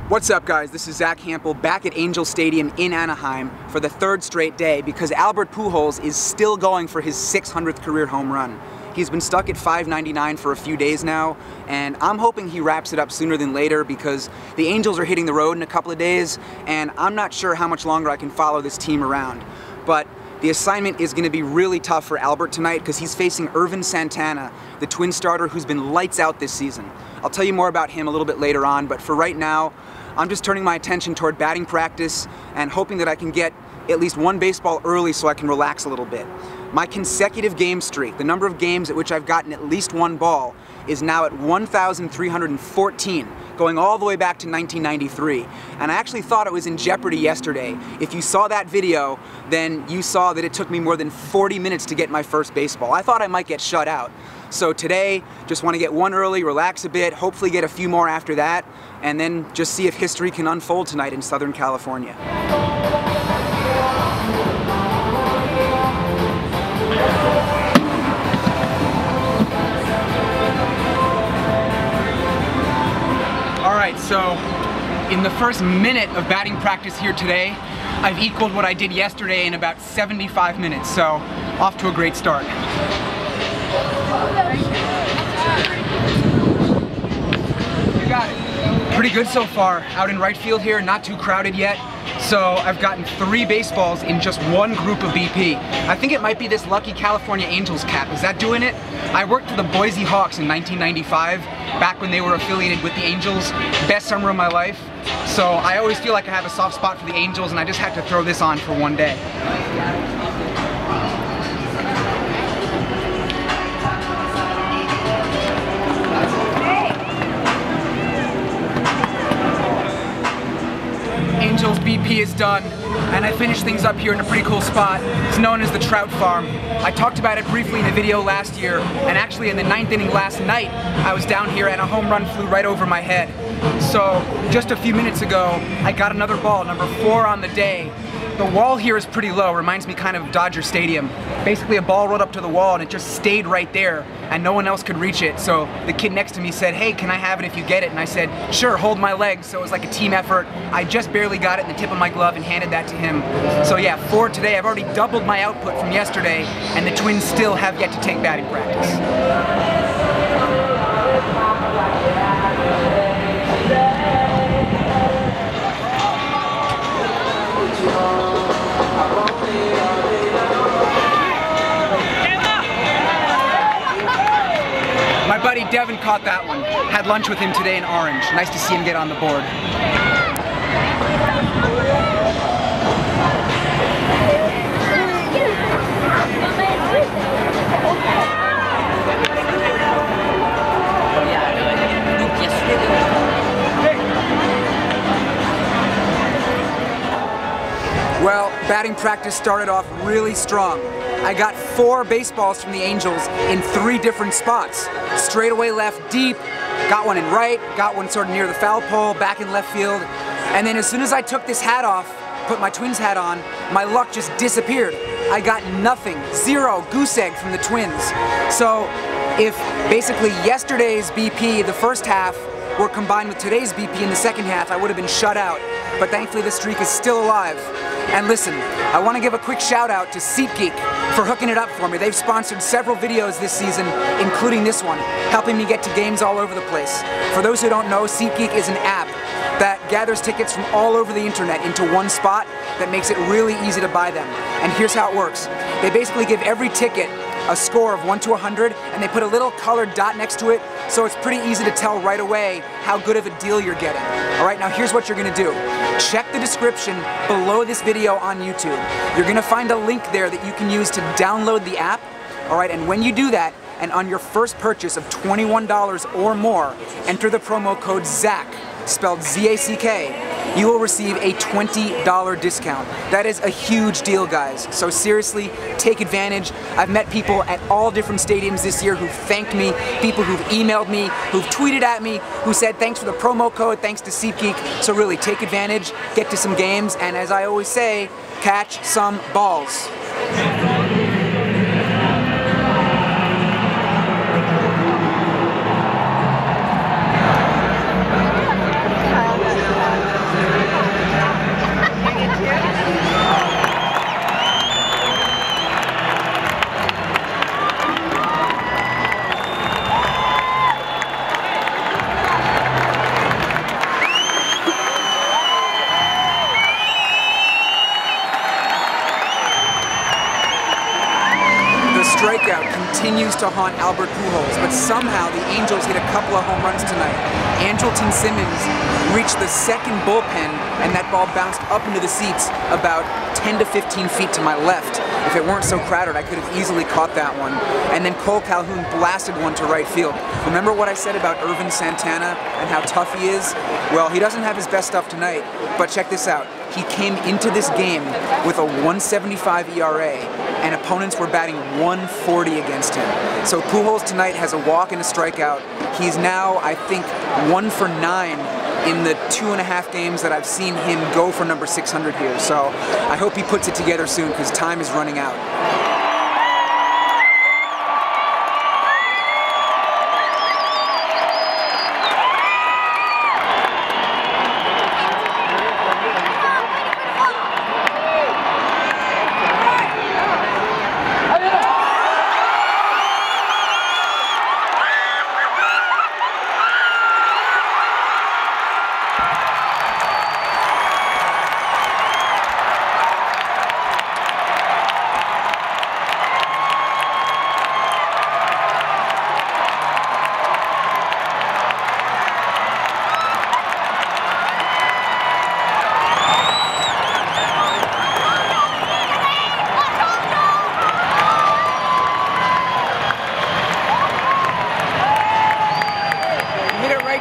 What's up, guys? This is Zack Hample back at Angel Stadium in Anaheim for the third straight day because Albert Pujols is still going for his 600th career home run. He's been stuck at .599 for a few days now, and I'm hoping he wraps it up sooner than later because the Angels are hitting the road in a couple of days, and I'm not sure how much longer I can follow this team around. But the assignment is going to be really tough for Albert tonight because he's facing Ervin Santana, the Twin starter who's been lights out this season. I'll tell you more about him a little bit later on, but for right now, I'm just turning my attention toward batting practice and hoping that I can get at least one baseball early so I can relax a little bit. My consecutive game streak, the number of games at which I've gotten at least one ball, is now at 1,314, going all the way back to 1993. And I actually thought it was in jeopardy yesterday. If you saw that video, then you saw that it took me more than 40 minutes to get my first baseball. I thought I might get shut out. So today, just want to get one early, relax a bit, hopefully get a few more after that, and then just see if history can unfold tonight in Southern California. Alright, so in the first minute of batting practice here today, I've equaled what I did yesterday in about 75 minutes, so off to a great start. You got it. Pretty good so far. Out in right field here, not too crowded yet. So I've gotten 3 baseballs in just one group of BP. I think it might be this lucky California Angels cap. Is that doing it? I worked for the Boise Hawks in 1995, back when they were affiliated with the Angels. Best summer of my life. So I always feel like I have a soft spot for the Angels, and I just had to throw this on for one day. Angels BP is done, and I finished things up here in a pretty cool spot. It's known as the Trout Farm. I talked about it briefly in a video last year, and actually in the 9th inning last night, I was down here and a home run flew right over my head. So just a few minutes ago, I got another ball, number 4 on the day. The wall here is pretty low, reminds me kind of Dodger Stadium. Basically a ball rolled up to the wall and it just stayed right there and no one else could reach it. So the kid next to me said, "Hey, can I have it if you get it?" And I said, "Sure, hold my leg." So it was like a team effort. I just barely got it in the tip of my glove and handed that to him. So yeah, 4 today. I've already doubled my output from yesterday, and the Twins still have yet to take batting practice. My buddy Devin caught that one. Had lunch with him today in Orange. Nice to see him get on the board. Well, batting practice started off really strong. I got 4 baseballs from the Angels in 3 different spots. Straightaway left deep, got one in right, got one sort of near the foul pole, back in left field. And then as soon as I took this hat off, put my Twins hat on, my luck just disappeared. I got nothing, 0 goose egg from the Twins. So if basically yesterday's BP, the first half, were combined with today's BP in the second half, I would have been shut out. But thankfully the streak is still alive. And listen, I want to give a quick shout out to SeatGeek for hooking it up for me. They've sponsored several videos this season, including this one, helping me get to games all over the place. For those who don't know, SeatGeek is an app that gathers tickets from all over the internet into one spot that makes it really easy to buy them. And here's how it works. They basically give every ticket a score of 1 to 100, and they put a little colored dot next to it, so it's pretty easy to tell right away how good of a deal you're getting. Alright, now here's what you're going to do. Check the description below this video on YouTube. You're going to find a link there that you can use to download the app. Alright, and when you do that, and on your first purchase of $21 or more, enter the promo code ZACK, spelled Z-A-C-K, you will receive a $20 discount. That is a huge deal, guys. So seriously, take advantage. I've met people at all different stadiums this year who've thanked me, people who've emailed me, who've tweeted at me, who said thanks for the promo code, thanks to SeatGeek. So really, take advantage, get to some games, and as I always say, catch some balls. continues to haunt Albert Pujols, but somehow the Angels hit a couple of home runs tonight. Andrelton Simmons reached the second bullpen, and that ball bounced up into the seats about 10 to 15 feet to my left. If it weren't so crowded, I could have easily caught that one. And then Cole Calhoun blasted one to right field. Remember what I said about Irvin Santana and how tough he is? Well, he doesn't have his best stuff tonight, but check this out. He came into this game with a 1.75 ERA, and opponents were batting 140 against him. So Pujols tonight has a walk and a strikeout. He's now, I think, 1 for 9 in the 2.5 games that I've seen him go for number 600 here. So I hope he puts it together soon because time is running out.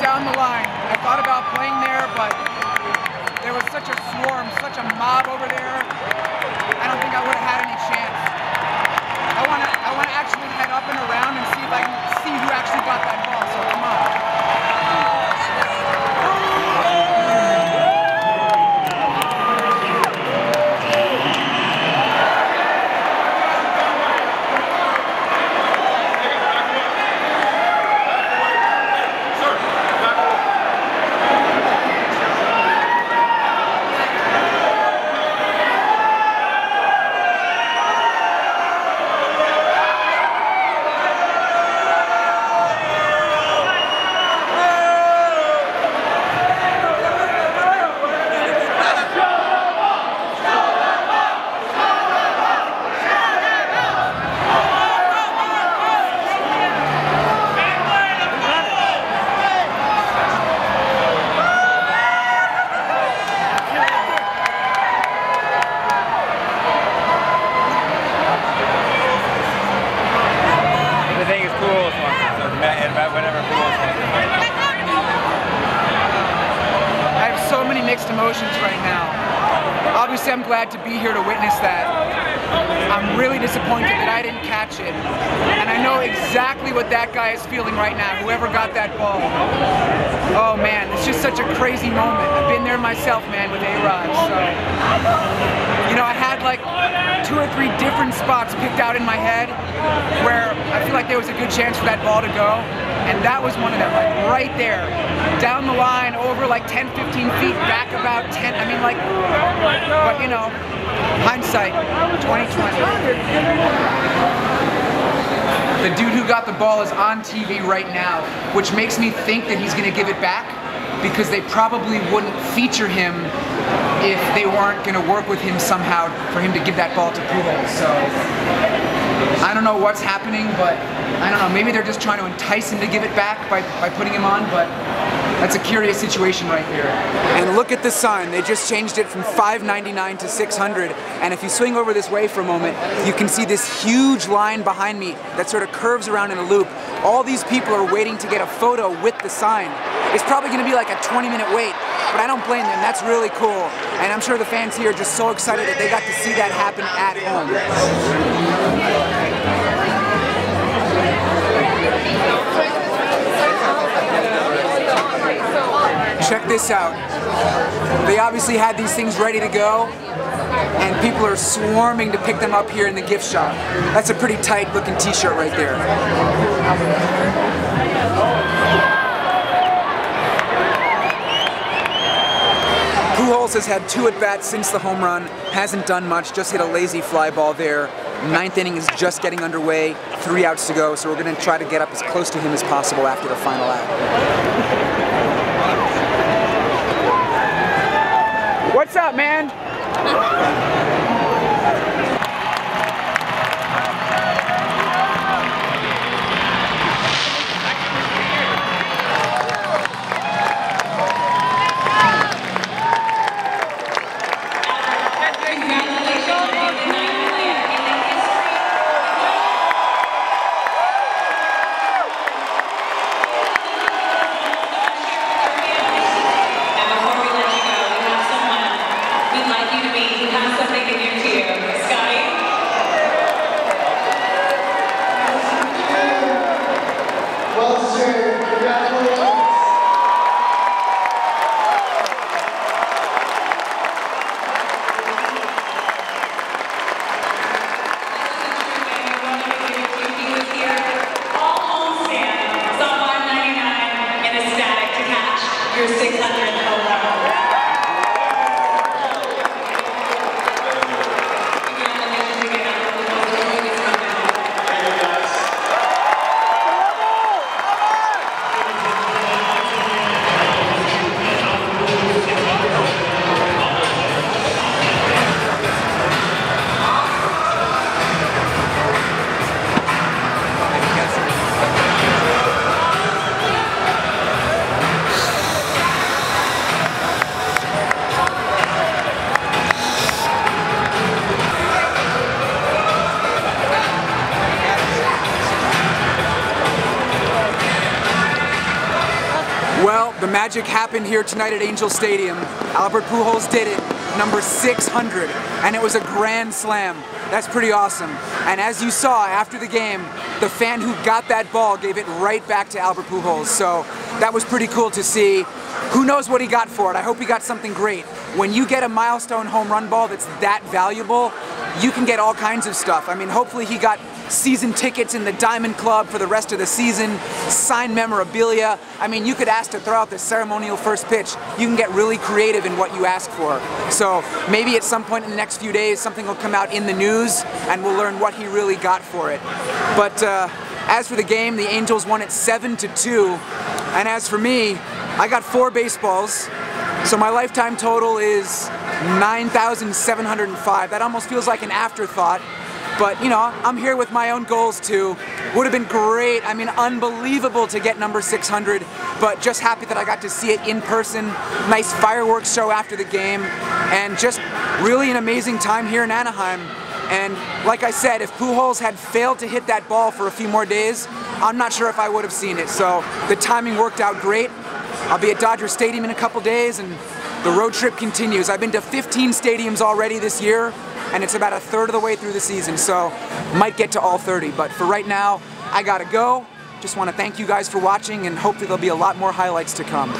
Down the line. I thought about playing there, but there was such a swarm, such a mob over there. I don't think I would have had any chance. I want to actually head up and around and see if I can see who actually got that ball. So come on. I have so many mixed emotions right now. Obviously, I'm glad to be here to witness that. I'm really disappointed that I didn't catch it. And I know exactly what that guy is feeling right now, whoever got that ball. Oh man, it's just such a crazy moment. I've been there myself, man, with A-Rod. So, you know, I had like 2 or 3 different spots picked out in my head where I feel like there was a good chance for that ball to go. And that was one of them, like right there. Down the line, over like 10, 15 feet, back about 10. I mean, like, but you know, hindsight, 2020. The dude who got the ball is on TV right now, which makes me think that he's gonna give it back because they probably wouldn't feature him if they weren't gonna work with him somehow for him to give that ball to Pujols. So I don't know what's happening, but I don't know, maybe they're just trying to entice him to give it back by putting him on, but that's a curious situation right there. And look at the sign, they just changed it from 599 to 600, and if you swing over this way for a moment, you can see this huge line behind me that sort of curves around in a loop. All these people are waiting to get a photo with the sign. It's probably gonna be like a 20-minute wait, but I don't blame them, that's really cool. And I'm sure the fans here are just so excited that they got to see that happen at home. Check this out. They obviously had these things ready to go, and people are swarming to pick them up here in the gift shop. That's a pretty tight looking t-shirt right there. Pujols has had 2 at-bats since the home run, hasn't done much, just hit a lazy fly ball there. 9th inning is just getting underway, 3 outs to go, so we're going to try to get up as close to him as possible after the final out. What's up, man? Well, the magic happened here tonight at Angel Stadium. Albert Pujols did it, number 600, and it was a grand slam. That's pretty awesome. And as you saw after the game, the fan who got that ball gave it right back to Albert Pujols. So that was pretty cool to see. Who knows what he got for it? I hope he got something great. When you get a milestone home run ball that's that valuable, you can get all kinds of stuff. I mean, hopefully he got season tickets in the Diamond Club for the rest of the season, signed memorabilia. I mean, you could ask to throw out the ceremonial first pitch. You can get really creative in what you ask for. So maybe at some point in the next few days, something will come out in the news and we'll learn what he really got for it. But as for the game, the Angels won it 7-2. And as for me, I got 4 baseballs. So my lifetime total is 9,705. That almost feels like an afterthought. But, you know, I'm here with my own goals too. Would have been great, I mean, unbelievable to get number 600, but just happy that I got to see it in person. Nice fireworks show after the game, and just really an amazing time here in Anaheim. And like I said, if Pujols had failed to hit that ball for a few more days, I'm not sure if I would have seen it. So the timing worked out great. I'll be at Dodger Stadium in a couple days, and the road trip continues. I've been to 15 stadiums already this year, and it's about a third of the way through the season, so might get to all 30. But for right now, I gotta go. Just want to thank you guys for watching, and hopefully there'll be a lot more highlights to come.